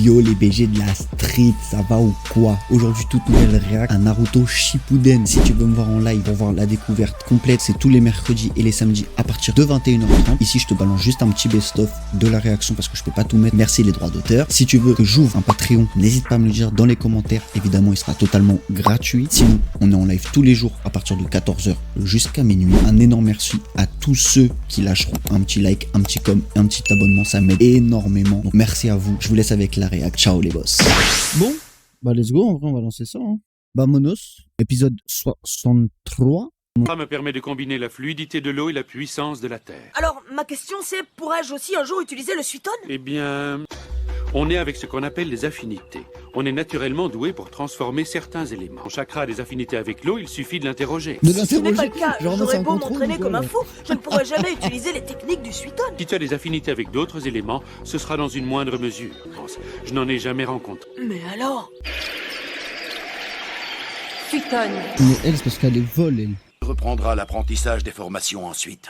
Yo les BG de la street, ça va ou quoi? Aujourd'hui toute nouvelle réact à Naruto Shippuden. Si tu veux me voir en live pour voir la découverte complète, c'est tous les mercredis et les samedis à partir de 21h30. Ici je te balance juste un petit best-of de la réaction parce que je peux pas tout mettre, merci les droits d'auteur. Si tu veux que j'ouvre un Patreon, n'hésite pas à me le dire dans les commentaires, évidemment il sera totalement gratuit. Sinon on est en live tous les jours à partir de 14h jusqu'à minuit. Un énorme merci à tous ceux qui lâcheront un petit like, un petit com, un petit abonnement, ça m'aide énormément. Donc merci à vous, je vous laisse avec la réact. Ciao les boss. Bon, bah let's go, en vrai on va lancer ça. Hein. Vamonos, épisode 63. Ça me permet de combiner la fluidité de l'eau et la puissance de la terre. Alors, ma question c'est, pourrais-je aussi un jour utiliser le suitone? Eh bien, on est avec ce qu'on appelle les affinités. On est naturellement doué pour transformer certains éléments. Mon chakra a des affinités avec l'eau, il suffit de l'interroger. De Si ce n'est pas le cas, genre, j'aurais c'est un beau contrôle, m'entraîner quoi. comme un fou, je ne pourrais jamais utiliser les techniques du suitone. Si tu as des affinités avec d'autres éléments, ce sera dans une moindre mesure. Je n'en ai jamais rencontré. Mais alors? Suitone. Mais elle, c'est parce qu'elle est vol, elle. Reprendra l'apprentissage des formations ensuite.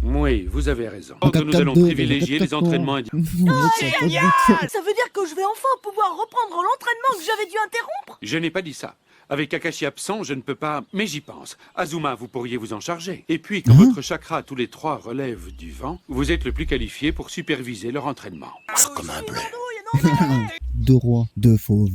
Oui, vous avez raison. En Nous allons 4-4-2, privilégier les 4-4-2. entraînements Ça veut dire que je vais enfin pouvoir reprendre l'entraînement que j'avais dû interrompre? Je n'ai pas dit ça. Avec Kakashi absent, je ne peux pas, mais j'y pense. Azuma, vous pourriez vous en charger. Et puis, quand votre chakra tous les trois relève du vent, vous êtes le plus qualifié pour superviser leur entraînement. Comme un blé. Deux rois, deux fauves,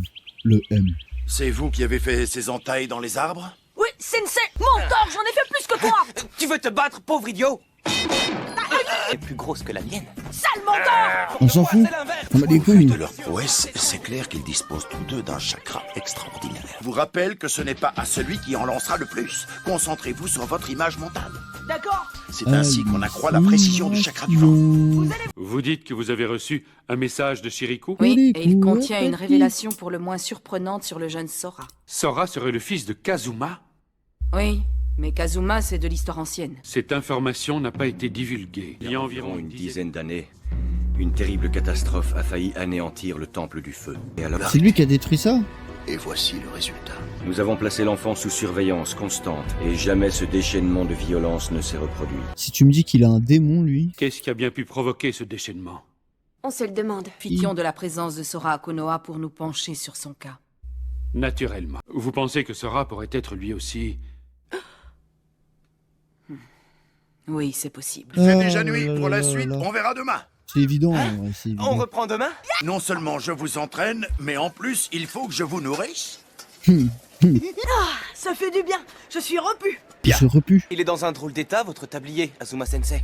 le M. C'est vous qui avez fait ces entailles dans les arbres? Oui, sensei, mentor, j'en ai fait plus que toi! Tu veux te battre, pauvre idiot? Elle est plus grosse que la mienne. Sale mentor! On s'en fout. On a des Au vu couilles. de leur prouesse, c'est clair qu'ils disposent tous deux d'un chakra extraordinaire. Je vous rappelle que ce n'est pas à celui qui en lancera le plus. Concentrez-vous sur votre image mentale. D'accord. C'est ainsi qu'on accroît la précision du chakra du vent. Vous dites que vous avez reçu un message de Shiriku? Oui, et il contient une révélation pour le moins surprenante sur le jeune Sora. Sora serait le fils de Kazuma? Oui, mais Kazuma, c'est de l'histoire ancienne. Cette information n'a pas été divulguée. Il y a environ Une dizaine d'années, une terrible catastrophe a failli anéantir le temple du feu. Et alors, C'est lui qui a détruit ça? Et voici le résultat. nous avons placé l'enfant sous surveillance constante et jamais ce déchaînement de violence ne s'est reproduit. Si tu me dis qu'il a un démon, lui. Qu'est-ce qui a bien pu provoquer ce déchaînement? On se le demande. Profitions de la présence de Sora à Konoha pour nous pencher sur son cas. Naturellement. Vous pensez que Sora pourrait être lui aussi... Oui, c'est possible. C'est déjà nuit. là Pour là la là suite, là. on verra demain. C'est évident, ouais, c'est évident. On reprend demain? Non seulement je vous entraîne, mais en plus, il faut que je vous nourrisse. Ça fait du bien, je suis repu. Il se repue. Il est dans un drôle d'état, votre tablier, Azuma-sensei.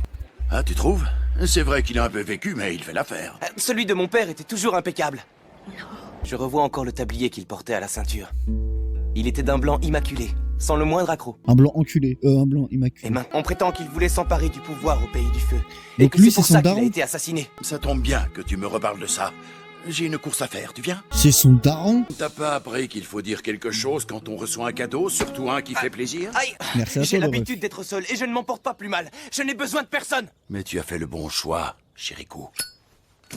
Ah, tu trouves? C'est vrai qu'il a un peu vécu, mais il fait l'affaire. Celui de mon père était toujours impeccable. Je revois encore le tablier qu'il portait à la ceinture. Il était d'un blanc immaculé, sans le moindre accroc. Un blanc enculé. Un blanc Et immaculé. maintenant, on prétend qu'il voulait s'emparer du pouvoir au pays du feu. Et Donc que lui, c'est pour c'est son ça qu'il a daron? été assassiné. Ça tombe bien que tu me reparles de ça. J'ai une course à faire, tu viens? C'est son daron? T'as pas appris qu'il faut dire quelque chose quand on reçoit un cadeau, surtout un qui fait plaisir? Aïe! Merci à J'ai toi, le l'habitude d'être seul et je ne m'en porte pas plus mal. Je n'ai besoin de personne. Mais tu as fait le bon choix, Shiriku.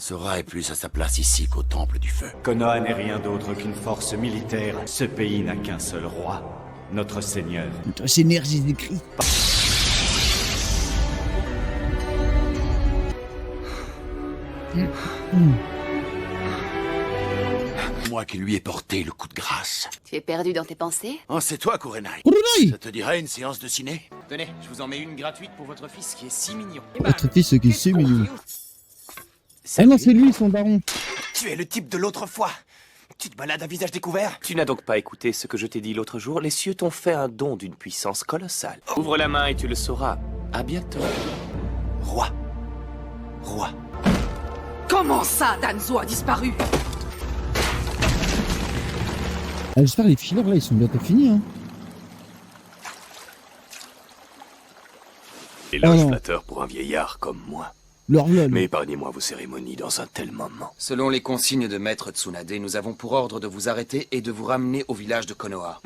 Sora est plus à sa place ici qu'au Temple du Feu. Konoha n'est rien d'autre qu'une force militaire. Ce pays n'a qu'un seul roi, notre seigneur. C'est énergie d'écrit. Moi qui lui ai porté le coup de grâce. Tu es perdu dans tes pensées? Oh, c'est toi, Kurenai. Kurenai! Ça te dirait une séance de ciné? Tenez, je vous en mets une gratuite pour votre fils qui est si mignon. Votre fils qui est si mignon. Ah non, c'est lui, son daron. Tu es le type de l'autre fois. Tu te balades à visage découvert. Tu n'as donc pas écouté ce que je t'ai dit l'autre jour. Les cieux t'ont fait un don d'une puissance colossale. Ouvre la main et tu le sauras. À bientôt. Roi. Roi. Comment ça, Danzo a disparu? Ah, j'espère que les fillers là, ils sont bientôt finis. Hein. Éloge Oh non. flatteur pour un vieillard comme moi. Leur lol. Mais épargnez-moi vos cérémonies dans un tel moment. Selon les consignes de Maître Tsunade, nous avons pour ordre de vous arrêter et de vous ramener au village de Konoha.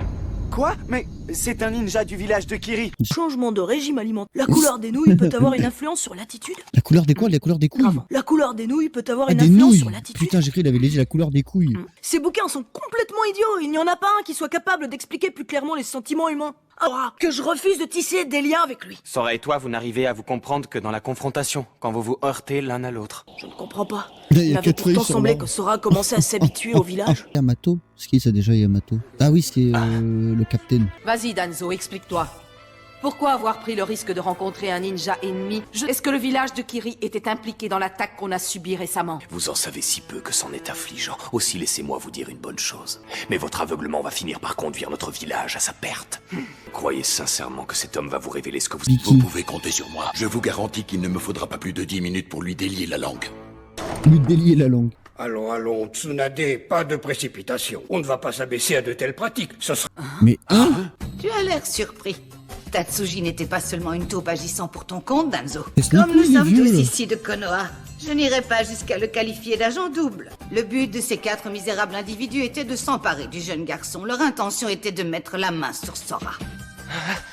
Quoi? Mais c'est un ninja du village de Kiri. Changement de régime alimentaire. La couleur des nouilles peut avoir une influence sur l'attitude. La couleur des quoi? La couleur des couilles? Grave. La couleur des nouilles peut avoir Ah, une des influence nouilles. sur l'attitude. Putain, j'ai cru qu'il avait dit la couleur des couilles. Ces bouquins sont complètement idiots. Il n'y en a pas un qui soit capable d'expliquer plus clairement les sentiments humains. Sora, que je refuse de tisser des liens avec lui. Sora et toi, vous n'arrivez à vous comprendre que dans la confrontation, quand vous vous heurtez l'un à l'autre. Je ne comprends pas. Il y Il a m'avait quatre feuilles pourtant sur semblé l'arbre. que Sora commençait à s'habituer au village. Yamato? C'est qui ça déjà, Yamato? Ah oui, c'est le capitaine. Vas-y, Danzo, explique-toi. Pourquoi avoir pris le risque de rencontrer un ninja ennemi? Est-ce que le village de Kiri était impliqué dans l'attaque qu'on a subie récemment? Vous en savez si peu que c'en est affligeant. Aussi, laissez-moi vous dire une bonne chose. Mais votre aveuglement va finir par conduire notre village à sa perte. Croyez sincèrement que cet homme va vous révéler ce que vous... Vicky. Vous pouvez compter sur moi. Je vous garantis qu'il ne me faudra pas plus de 10 minutes pour lui délier la langue. Lui délier la langue. Allons, allons, Tsunade, pas de précipitation. On ne va pas s'abaisser à de telles pratiques. Ce sera... Mais hein? Tu as l'air surpris. Tatsuji n'était pas seulement une taupe agissant pour ton compte, Danzo. Laisse-le Comme nous couler, sommes vieux. tous ici de Konoha, je n'irai pas jusqu'à le qualifier d'agent double. Le but de ces 4 misérables individus était de s'emparer du jeune garçon. Leur intention était de mettre la main sur Sora.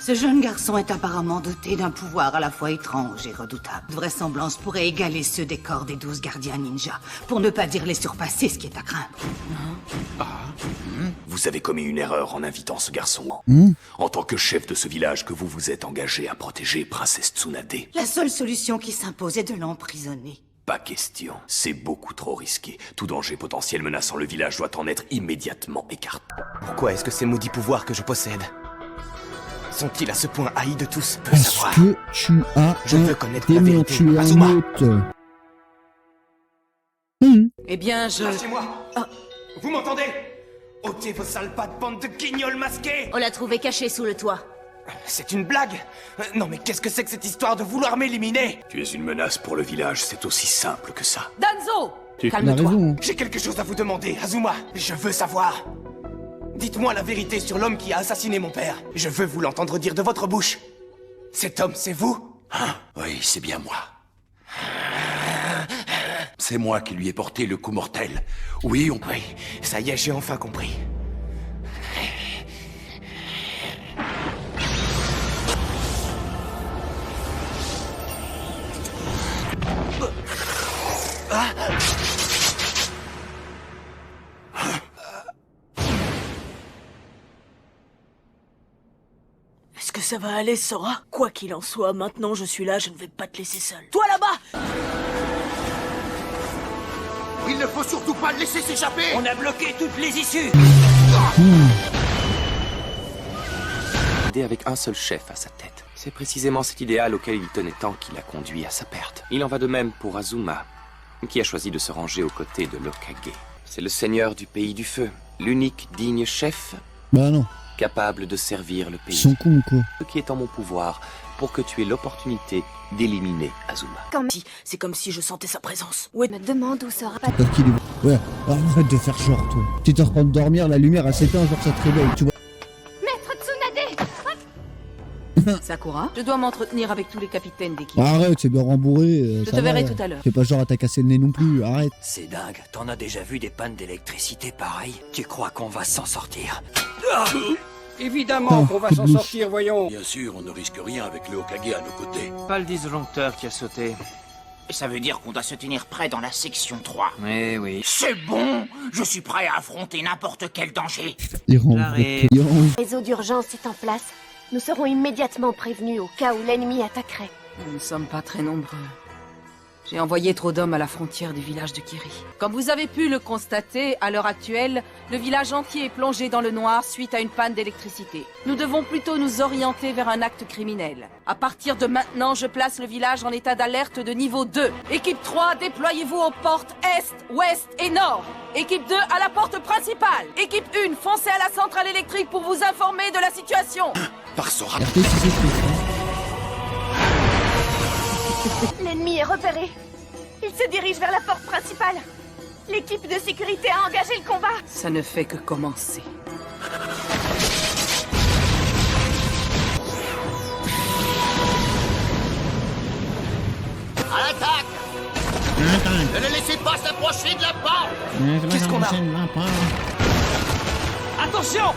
Ce jeune garçon est apparemment doté d'un pouvoir à la fois étrange et redoutable. De vraisemblance pourrait égaler ceux des corps des 12 gardiens ninja, pour ne pas dire les surpasser, ce qui est à craindre. Vous avez commis une erreur en invitant ce garçon. En tant que chef de ce village que vous vous êtes engagé à protéger, princesse Tsunade. La seule solution qui s'impose est de l'emprisonner. Pas question. C'est beaucoup trop risqué. Tout danger potentiel menaçant le village doit en être immédiatement écarté. Pourquoi est-ce que ces maudits pouvoirs que je possède sont-ils à ce point haïs de tous? Est-ce que tu as Je un veux connaître la démon? vérité. Tu es un Azuma. hôte. Eh bien, je... Lâchez-moi. Vous m'entendez? Ôtez vos sales pattes, bande de guignols masqués! On l'a trouvé caché sous le toit. C'est une blague? Non mais qu'est-ce que c'est que cette histoire de vouloir m'éliminer? Tu es une menace pour le village, c'est aussi simple que ça. Danzo! Il a Calme-toi. raison. J'ai quelque chose à vous demander, Azuma. Je veux savoir. Dites-moi la vérité sur l'homme qui a assassiné mon père. Je veux vous l'entendre dire de votre bouche. Cet homme, c'est vous? Oui, c'est bien moi. C'est moi qui lui ai porté le coup mortel. Oui, Oui, ça y est, j'ai enfin compris. Est-ce que ça va aller, Sora? Quoi qu'il en soit, maintenant je suis là, je ne vais pas te laisser seul. Toi là-bas! il ne faut surtout pas le laisser s'échapper. On a bloqué toutes les issues. Avec un seul chef à sa tête. C'est précisément cet idéal auquel il tenait tant qui l'a conduit à sa perte. Il en va de même pour Azuma, qui a choisi de se ranger aux côtés de l'Hokage. C'est le seigneur du pays du feu, l'unique digne chef Bah non. capable de servir le Ils pays. sont cons ou quoi? Ce qui est en mon pouvoir pour que tu aies l'opportunité d'éliminer Azuma. C'est comme si je sentais sa présence. Me demande où sera pas. Parce qu'il est... Ouais, arrête de faire genre, toi. Tu es en train de dormir, la lumière a s'éteint, genre ça te réveille, tu vois. Maître Tsunade! Sakura, je dois m'entretenir avec tous les capitaines d'équipe. Arrête, c'est bien rembourré. Je ça te va. verrai tout à l'heure. Fais pas genre à t'as cassé le nez non plus, arrête. C'est dingue, t'en as déjà vu des pannes d'électricité pareilles? Tu crois qu'on va s'en sortir? Évidemment qu'on va s'en bouche. sortir, voyons. Bien sûr, on ne risque rien avec le Hokage à nos côtés. Pas le disjoncteur qui a sauté. Ça veut dire qu'on doit se tenir prêt dans la section 3. Eh oui. C'est bon, je suis prêt à affronter n'importe quel danger. Les rangs. J'arrive. Les rangs. Le réseau d'urgence est en place. Nous serons immédiatement prévenus au cas où l'ennemi attaquerait. Nous ne sommes pas très nombreux. J'ai envoyé trop d'hommes à la frontière du village de Kiri. Comme vous avez pu le constater, à l'heure actuelle, le village entier est plongé dans le noir suite à une panne d'électricité. Nous devons plutôt nous orienter vers un acte criminel. À partir de maintenant, je place le village en état d'alerte de niveau 2. Équipe 3, déployez-vous aux portes Est, Ouest et Nord. Équipe 2, à la porte principale. Équipe 1, foncez à la centrale électrique pour vous informer de la situation. Par Sora. RT, si c'est tout. L'ennemi est repéré. Il se dirige vers la porte principale. L'équipe de sécurité a engagé le combat. Ça ne fait que commencer. À l'attaque. Ne le laissez pas s'approcher de la porte. Qu'est-ce qu'on a? Attention!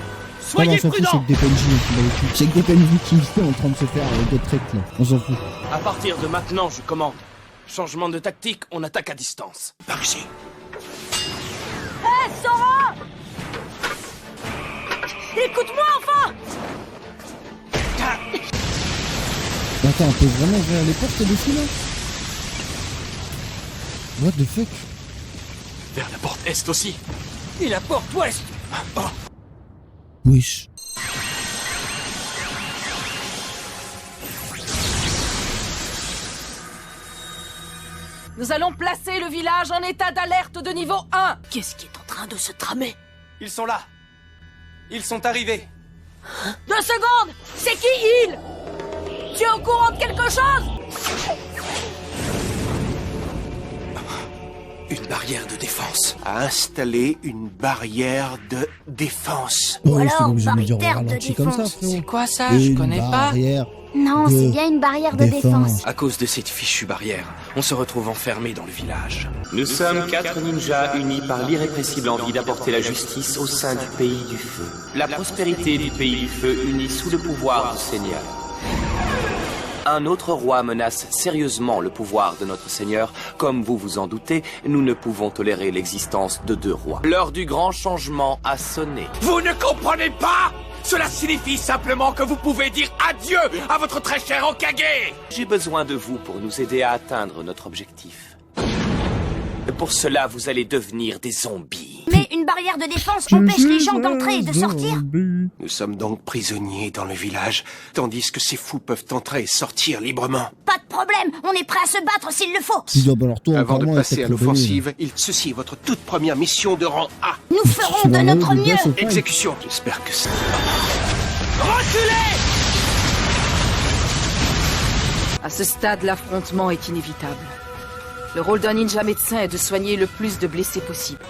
Ah non, on s'en fout, c'est que des PNJ qui l'ont vécu. C'est que des PNJ qui sont en train de se faire des traites là. On s'en fout. À partir de maintenant, je commande. Changement de tactique, on attaque à distance. Par ici. Hé, Sora! Écoute-moi enfin! Attends, on peut vraiment ouvrir les portes dessus là? What the fuck? Vers la porte est aussi. Et la porte ouest. Oh. Wesh. Nous allons placer le village en état d'alerte de niveau 1. Qu'est-ce qui est en train de se tramer? Ils sont là. Ils sont arrivés. 2 secondes! C'est qui il? Tu es au courant de quelque chose? Une barrière de défense. À installer une barrière de défense. Oh, c'est pas obligé de me dire au ralenti comme ça, frérot. C'est quoi ça? Je connais pas. Non, c'est bien une barrière de défense. À cause de cette fichue barrière, on se retrouve enfermés dans le village. Nous sommes 4 ninjas unis par l'irrépressible envie d'apporter la justice au sein du pays du feu. La prospérité du pays du feu unie sous le pouvoir du Seigneur. Un autre roi menace sérieusement le pouvoir de notre Seigneur. Comme vous vous en doutez, nous ne pouvons tolérer l'existence de 2 rois. L'heure du grand changement a sonné. Vous ne comprenez pas? Cela signifie simplement que vous pouvez dire adieu à votre très cher Hokage. J'ai besoin de vous pour nous aider à atteindre notre objectif. Pour cela, vous allez devenir des zombies. Mais une barrière de défense empêche les gens d'entrer et de sortir. Nous sommes donc prisonniers dans le village, tandis que ces fous peuvent entrer et sortir librement. Pas de problème, on est prêt à se battre s'il le faut. Avant de passer à l'offensive, ceci est votre toute première mission de rang A. Nous ferons de notre mieux. Exécution. J'espère que ça... Reculez! À ce stade, l'affrontement est inévitable. Le rôle d'un ninja médecin est de soigner le plus de blessés possible.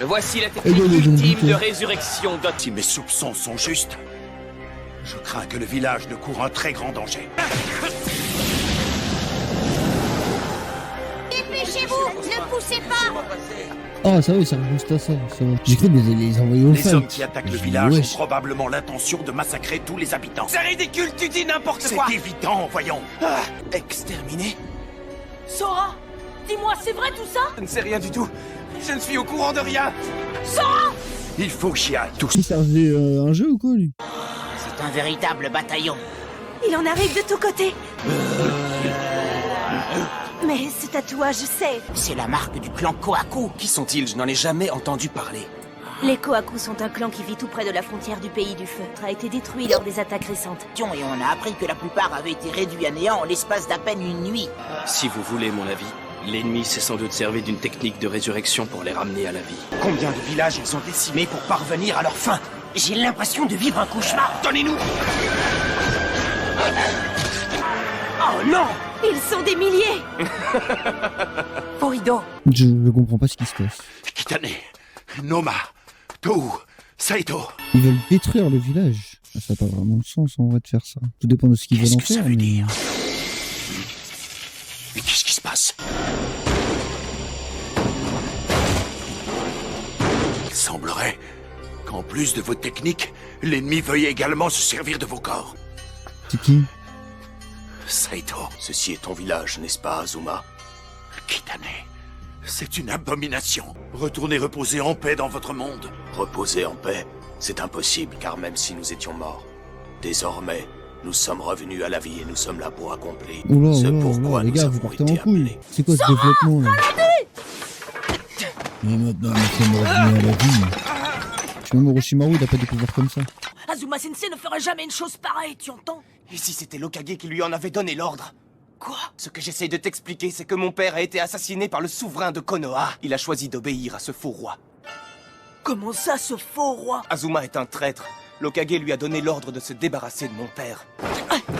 Voici la technique ultime de résurrection d'Ot. Si mes soupçons sont justes, je crains que le village ne court un très grand danger. Dépêchez-vous, ne poussez pas. Ah, ça va, ça rebooste à ça. J'ai cru les envoyer au Les fight. hommes qui attaquent le village ont probablement l'intention de massacrer tous les habitants. C'est ridicule, tu dis n'importe quoi. C'est évident, voyons. Exterminé? Sora, dis-moi, c'est vrai tout ça? Je ne sais rien du tout. Je ne suis au courant de rien. Sora! Il faut que j'y aille. Il servait un jeu ou quoi, lui? C'est un véritable bataillon. Il en arrive de tous côtés. Mais ce tatouage, je sais. C'est la marque du clan Kohaku. Qui sont-ils? Je n'en ai jamais entendu parler. Les Kohaku sont un clan qui vit tout près de la frontière du pays du feu. A été détruit lors des attaques récentes. Et on a appris que la plupart avaient été réduits à néant en l'espace d'à peine une nuit. Si vous voulez mon avis, l'ennemi s'est sans doute servi d'une technique de résurrection pour les ramener à la vie. Combien de villages ils ont décimés pour parvenir à leur fin? J'ai l'impression de vivre un cauchemar. Donnez-nous! Oh non! Ils sont des milliers. Forido. Je comprends pas ce qui se passe. Kitane, Noma, Tou, Saito. Ils veulent détruire le village. Ça n'a pas vraiment de sens en vrai de faire ça. Tout dépend de ce qu'ils veulent en faire. Mais qu'est-ce qui se passe? Il semblerait qu'en plus de vos techniques, l'ennemi veuille également se servir de vos corps. C'est qui? Saito, ceci est ton village, n'est-ce pas, Azuma? Kitane, c'est une abomination. Retournez reposer en paix dans votre monde. Reposer en paix, c'est impossible, car même si nous étions morts, désormais, nous sommes revenus à la vie et nous sommes là pour accomplir ce pourquoi les nous gars, vous avons partez été en couille. appelés. C'est quoi ce développement là? Mais maintenant, nous sommes revenus à la vie. Je suis même Orochimaru, il a pas découvert comme ça. Azuma Sensei ne ferait jamais une chose pareille, tu entends? Et si c'était l'Hokage qui lui en avait donné l'ordre? Quoi? Ce que j'essaye de t'expliquer, c'est que mon père a été assassiné par le souverain de Konoha. Il a choisi d'obéir à ce faux roi. Comment ça, ce faux roi? Azuma est un traître. L'Hokage lui a donné l'ordre de se débarrasser de mon père.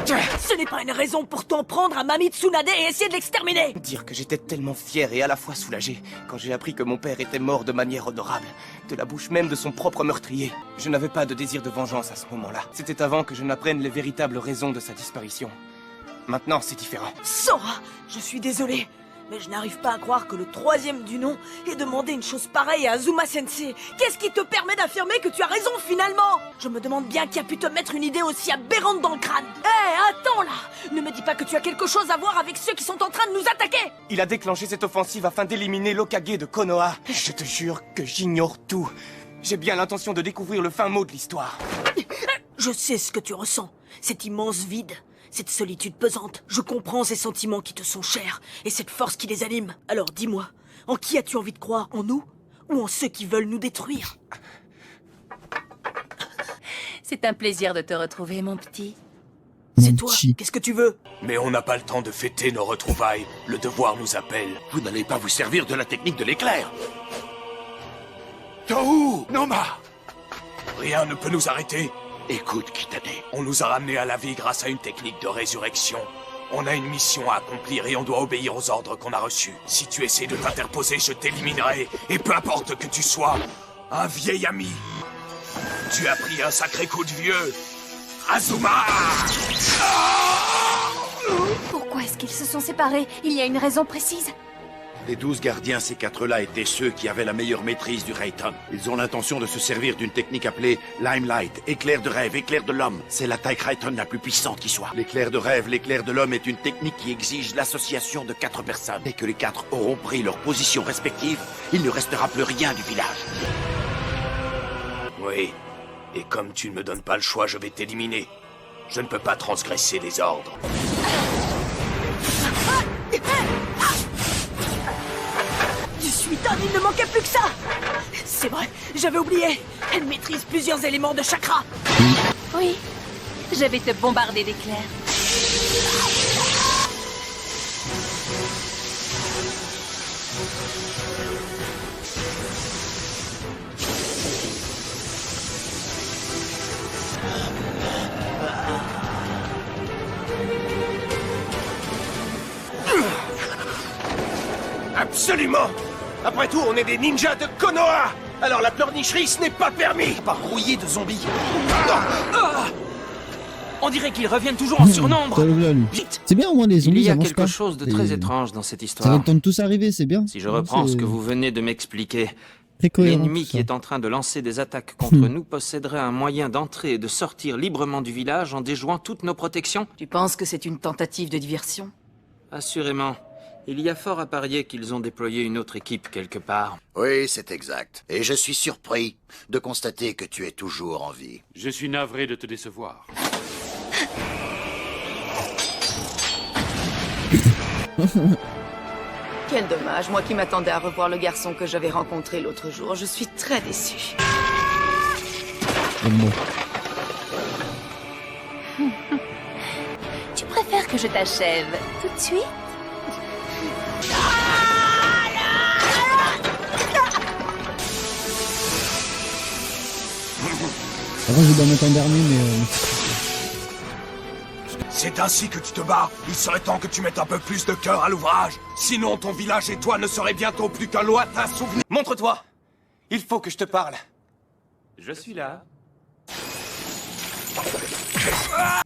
Ce n'est pas une raison pour t'en prendre à Mami Tsunade et essayer de l'exterminer. Dire que j'étais tellement fier et à la fois soulagé quand j'ai appris que mon père était mort de manière honorable, de la bouche même de son propre meurtrier. Je n'avais pas de désir de vengeance à ce moment-là. C'était avant que je n'apprenne les véritables raisons de sa disparition. Maintenant, c'est différent. Sora, je suis désolé, mais je n'arrive pas à croire que le troisième du nom ait demandé une chose pareille à Azuma Sensei. Qu'est-ce qui te permet d'affirmer que tu as raison finalement? Je me demande bien qui a pu te mettre une idée aussi aberrante dans le crâne. Hé, attends là! Ne me dis pas que tu as quelque chose à voir avec ceux qui sont en train de nous attaquer! Il a déclenché cette offensive afin d'éliminer l'Hokage de Konoha. Je te jure que j'ignore tout. J'ai bien l'intention de découvrir le fin mot de l'histoire. Je sais ce que tu ressens, cet immense vide, cette solitude pesante. Je comprends ces sentiments qui te sont chers, et cette force qui les anime. Alors dis-moi, en qui as-tu envie de croire? En nous? Ou en ceux qui veulent nous détruire? C'est un plaisir de te retrouver, mon petit. C'est toi, qu'est-ce que tu veux? Mais on n'a pas le temps de fêter nos retrouvailles. Le devoir nous appelle. Vous n'allez pas vous servir de la technique de l'éclair. Tohu, Noma, rien ne peut nous arrêter. Écoute, Kitane. On nous a ramenés à la vie grâce à une technique de résurrection. On a une mission à accomplir et on doit obéir aux ordres qu'on a reçus. Si tu essaies de t'interposer, je t'éliminerai. Et peu importe que tu sois un vieil ami. Tu as pris un sacré coup de vieux. Azuma! Pourquoi est-ce qu'ils se sont séparés? Il y a une raison précise? Les 12 gardiens, ces 4-là, étaient ceux qui avaient la meilleure maîtrise du Rayton. Ils ont l'intention de se servir d'une technique appelée Limelight, éclair de rêve, éclair de l'homme. C'est l'attaque Rayton la plus puissante qui soit. L'éclair de rêve, l'éclair de l'homme est une technique qui exige l'association de 4 personnes. Dès que les 4 auront pris leur position respective, il ne restera plus rien du village. Oui. Et comme tu ne me donnes pas le choix, je vais t'éliminer. Je ne peux pas transgresser les ordres. Je suis dingue, il ne manquait plus que ça! C'est vrai, j'avais oublié. Elle maîtrise plusieurs éléments de chakra. Oui, je vais te bombarder d'éclairs. Absolument! Après tout, on est des ninjas de Konoha! Alors la pleurnicherie, ce n'est pas permis! Pas rouillé de zombies. On dirait qu'ils reviennent toujours en surnombre. Vite. C'est bien au moins les zombies. Il y a avancent quelque pas. chose de très étrange dans cette Ça va histoire. le temps de tous arriver, c'est bien. Si je reprends ce que vous venez de m'expliquer, Très cohérent, l'ennemi tout qui ça. est en train de lancer des attaques contre nous posséderait un moyen d'entrer et de sortir librement du village en déjouant toutes nos protections? Tu penses que c'est une tentative de diversion? Assurément. Il y a fort à parier qu'ils ont déployé une autre équipe quelque part. Oui, c'est exact. Et je suis surpris de constater que tu es toujours en vie. Je suis navré de te décevoir. Quel dommage, moi qui m'attendais à revoir le garçon que j'avais rencontré l'autre jour. Je suis très déçue. Bon. Tu préfères que je t'achève tout de suite? Avant, je vais en mettre un dernier, mais... C'est ainsi que tu te bats. Il serait temps que tu mettes un peu plus de cœur à l'ouvrage. Sinon, ton village et toi ne seraient bientôt plus qu'un lointain souvenir. Montre-toi. Il faut que je te parle. Je suis là.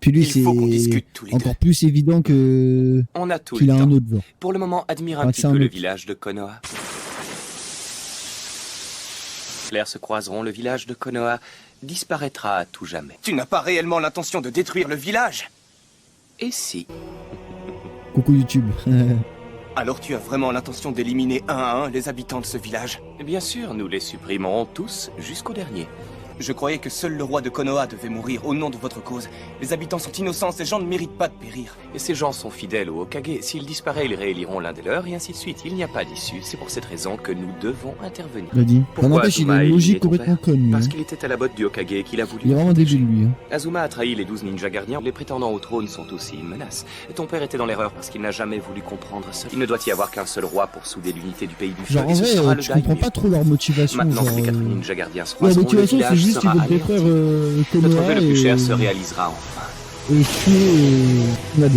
Puis lui, Il faut qu'on discute tous c'est les encore plus évident que... On a tout qu'il le a temps. un autre genre. Pour le moment, admire un Enfin, petit c'est un peu le autre. village de Konoha. Clairs se croiseront, le village de Konoha disparaîtra à tout jamais. Tu n'as pas réellement l'intention de détruire le village? Et si? Coucou YouTube. Alors tu as vraiment l'intention d'éliminer un à un les habitants de ce village? Bien sûr, nous les supprimerons tous jusqu'au dernier. Je croyais que seul le roi de Konoha devait mourir au nom de votre cause. Les habitants sont innocents, ces gens ne méritent pas de périr. Et ces gens sont fidèles au Hokage. S'il disparaît, ils rééliront l'un des leurs, et ainsi de suite. Il n'y a pas d'issue. C'est pour cette raison que nous devons intervenir. Il a dit. Pourquoi N'empêche, il Azuma a a une logique éliminé ton complètement père? conne, lui. Parce hein. qu'il était à la botte du Hokage et qu'il a voulu... Il est vraiment débile, lui. Hein. Azuma a trahi les 12 ninjas gardiens. Les prétendants au trône sont aussi une menace. Et ton père était dans l'erreur parce qu'il n'a jamais voulu comprendre ça. Il ne doit y avoir qu'un seul roi pour souder l'unité du pays du feu. Genre, en et ce vrai, sera le tu comprends daimyo. pas trop leur motivation. Maintenant genre, que les 4 ninjas gardiens se la croiseront, le motivation, c'est village juste qu'ils sera veulent détruire anéanti. Notre Konoha vœu le plus et... cher se réalisera enfin. et tuer Tsunade.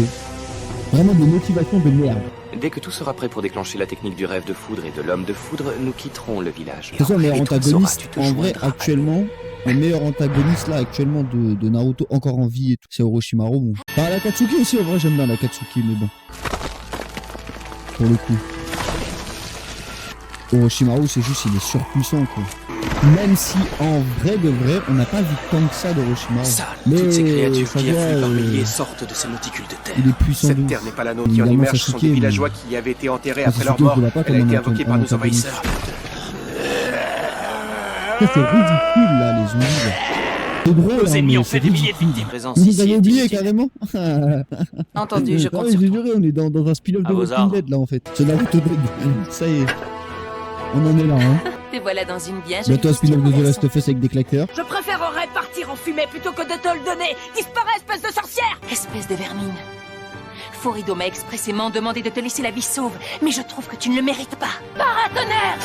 Vraiment des motivations de merde. Dès que tout sera prêt pour déclencher la technique du rêve de foudre et de l'homme de foudre, nous quitterons le village. C'est ça le meilleur Et toi, antagoniste Sora, tu te en vrai joindras à actuellement. Le meilleur antagoniste là actuellement de Naruto encore en vie et tout, c'est Orochimaru. Bon. Enfin, l'Akatsuki aussi, en vrai j'aime bien l'Akatsuki, mais bon. Pour le coup. Orochimaru c'est juste il est surpuissant quoi. Même si en vrai de vrai on n'a pas vu tant que ça d'Orochimaru. Mais Toutes ces créatures ça qui va, affluent par milliers sortent de ces monticules de terre. il est puissant de Cette ouf. terre n'est pas la nôtre qui en Évidemment, émerge, ce sont Sasuke, des villageois mais- qui avaient été enterrés Ah, après leur Sasuke, mort. je l'ai pas Elle a comme été un invoquée par nos antagoniste. envahisseurs. Ça, c'est ridicule là les zombies là. C'est drôle, Nos hein, ennemis mais ont fait c'est des milliers de ridicule. victimes. Présence Vous ici avez est oublié inutile. carrément. Entendu, je compte Ouais, sur j'ai toi. juré, on est dans un spin-off À de vos Walking ordres. Dead là en fait. C'est Naruto Dead. Ça y est. On en est là, hein. Te voilà dans une bien jolie Bientôt un spin-off de The costume, Last of Us avec des claqueurs. Je préférerais partir en fumée plutôt que de te le donner. Disparais, espèce de sorcière! espèce de vermine. Forido m'a expressément demandé de te laisser la vie sauve, mais je trouve que tu ne le mérites pas. Paratonnerre!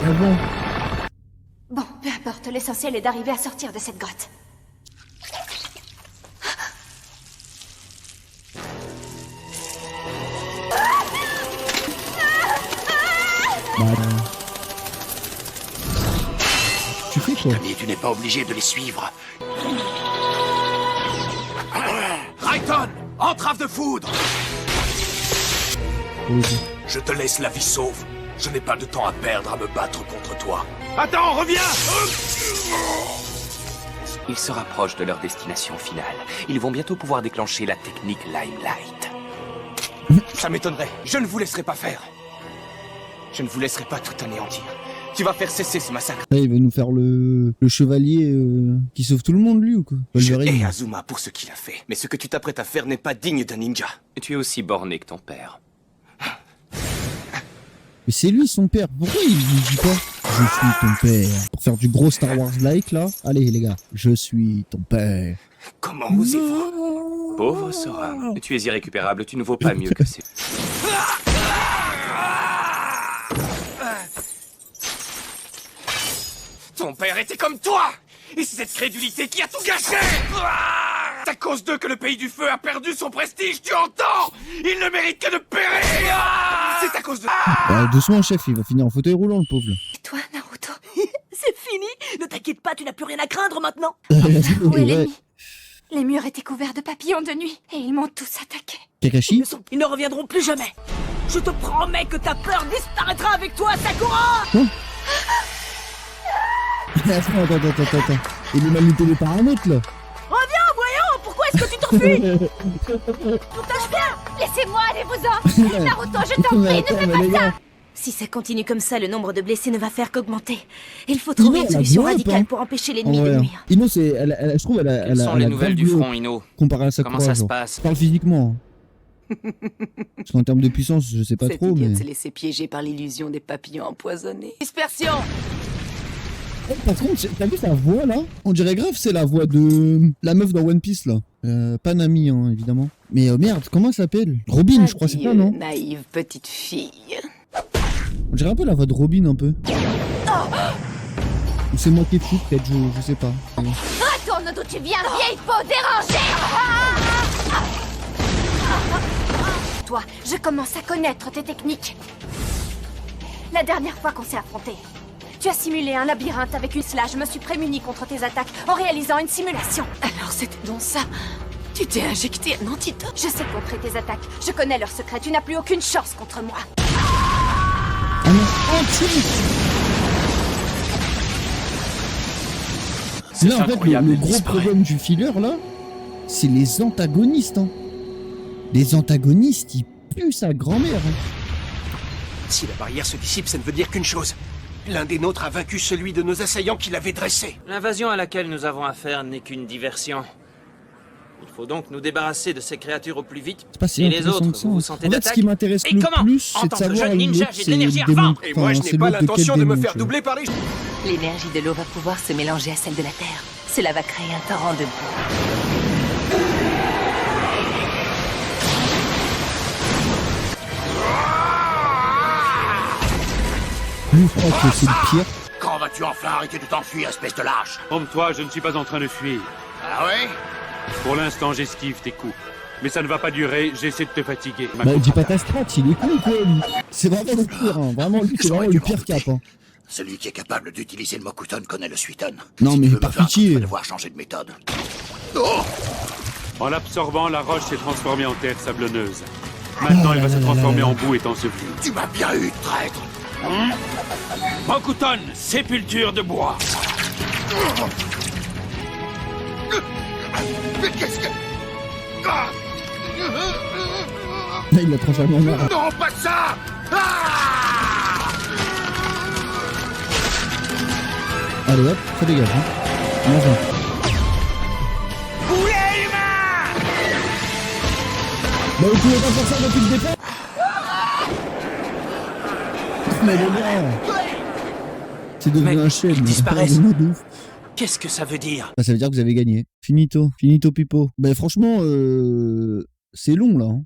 Ah bon. Bon, peu importe, l'essentiel est d'arriver à sortir de cette grotte. Bah, tu fais quoi? Mais tu n'es pas obligé de les suivre. Rayton, entrave de foudre. Je te laisse la vie sauve. Je n'ai pas de temps à perdre à me battre contre toi. Attends, reviens! Ils se rapprochent de leur destination finale. Ils vont bientôt pouvoir déclencher la technique Limelight. Ça m'étonnerait. Je ne vous laisserai pas faire. Je ne vous laisserai pas tout anéantir. Tu vas faire cesser ce massacre. Là, il va nous faire le chevalier qui sauve tout le monde, lui, ou quoi? Je Wolverine. hais Azuma pour ce qu'il a fait. Mais ce que tu t'apprêtes à faire n'est pas digne d'un ninja. Et tu es aussi borné que ton père. Mais c'est lui son père. Pourquoi il lui dit pas je suis ton père? Pour faire du gros Star Wars like là. Allez les gars, je suis ton père. Comment osez-vous? Pauvre Sora. Tu es irrécupérable, tu ne vaux pas mieux que ces... Ton père était comme toi! Et c'est cette crédulité qui a tout gâché! C'est à cause d'eux que le pays du feu a perdu son prestige, tu entends? Il ne mérite que de périr! C'est à cause de... Bah, doucement chef, il va finir en fauteuil roulant le pauvre. Et toi, Naruto? C'est fini! Ne t'inquiète pas, tu n'as plus rien à craindre maintenant! Où est Ouais. l'ennemi? Les murs étaient couverts de papillons de nuit, et ils m'ont tous attaqué. Kakashi? Ils ne reviendront plus jamais! Je te promets que ta peur disparaîtra avec toi, Sakura! Attends. Il est manipulé par un autre là. Reviens, voyons! Pourquoi est-ce que tu t'enfuis? Touche bien! Laissez-moi, allez-vous-en! Naruto, je t'en prie, Attends, ne fais mais pas les ça! gars. Si ça continue comme ça, le nombre de blessés ne va faire qu'augmenter. Il faut trouver Ino, une elle a solution glow up, radicale hein. pour empêcher En l'ennemi de vrai, nuire. Ino, c'est, je trouve, elle a, Quelles sont elle les a nouvelles grave du glow front, up Ino? comparé à Sakura. Comment ça se genre. passe? Je parle physiquement. Parce qu'en termes de puissance, je sais pas C'est trop, idiot mais. de se laisser piéger par l'illusion des papillons empoisonnés. Dispersion! Par contre, t'as vu sa voix là? On dirait grave, c'est la voix de la meuf dans One Piece là. Pas Nami, hein, évidemment. Mais merde, comment elle s'appelle? Robin, je crois, c'est ça, non? Naïve petite fille. On dirait un peu la voix de Robin, un peu. Ou c'est moi qui est fou, peut-être, je sais pas. Retourne d'où tu viens, vieille peau dérangée! Toi, je commence à connaître tes techniques. La dernière fois qu'on s'est affrontés, tu as simulé un labyrinthe avec une slash. Je me suis prémunie contre tes attaques en réalisant une simulation. Alors c'était donc ça. Tu t'es injecté un antidote. Je sais contrer tes attaques. Je connais leurs secrets. Tu n'as plus aucune chance contre moi. Ah non, C'est là, en fait, incroyable, le elle gros disparaît. problème du filler, là, c'est les antagonistes. Hein. Les antagonistes, ils puent sa grand-mère. Hein. Si la barrière se dissipe, ça ne veut dire qu'une chose. L'un des nôtres a vaincu celui de nos assaillants qui l'avait dressé. L'invasion à laquelle nous avons affaire n'est qu'une diversion. Il faut donc nous débarrasser de ces créatures au plus vite. C'est pas si Et les intéressant autres, que ça. vous vous En sentez fait, ce d'attaque? qui m'intéresse Et le comment? plus, c'est En de tant que savoir jeune ninja, l'autre, j'ai de c'est l'énergie à le démon. revendre. Et moi, je Enfin, n'ai c'est pas l'autre de l'intention quel de me démon, faire tu vois. doubler par les... L'énergie de l'eau va pouvoir se mélanger à celle de la terre. Cela va créer un torrent de boue. Lui, je crois que c'est le pire. Quand vas-tu enfin arrêter de t'enfuir, espèce de lâche? Trompe-toi, je ne suis pas en train de fuir. Ah ouais? Pour l'instant, j'esquive tes coups. Mais ça ne va pas durer, j'essaie de te fatiguer. Bah, dis pas ta strat, il est con quoi, lui. C'est vraiment le pire, hein. Vraiment, lui, c'est vraiment le pire cap, hein. Celui qui est capable d'utiliser le Mokuton connaît le Suiton. Non, Si mais tu veux par me vaincre, pitié. tu vas devoir changer de méthode. Oh! En l'absorbant, la roche s'est transformée en terre sablonneuse. Maintenant, elle va se transformer en boue et ensevelie. Tu m'as bien eu, traître! Mokuton, sépulture de bois. Mais qu'est-ce que... Ah! Là, il l'a transformé en mer. Non, pas ça! Ah! Allez hop, ça dégage. Hein. On va. Bah vous pouvez pas faire ça depuis le départ. Mais le gars, c'est devenu un chef. Ils disparaissent. Qu'est-ce que ça veut dire? Bah, ça veut dire que vous avez gagné. Finito. Finito pipo. Bah franchement, c'est long là. Hein.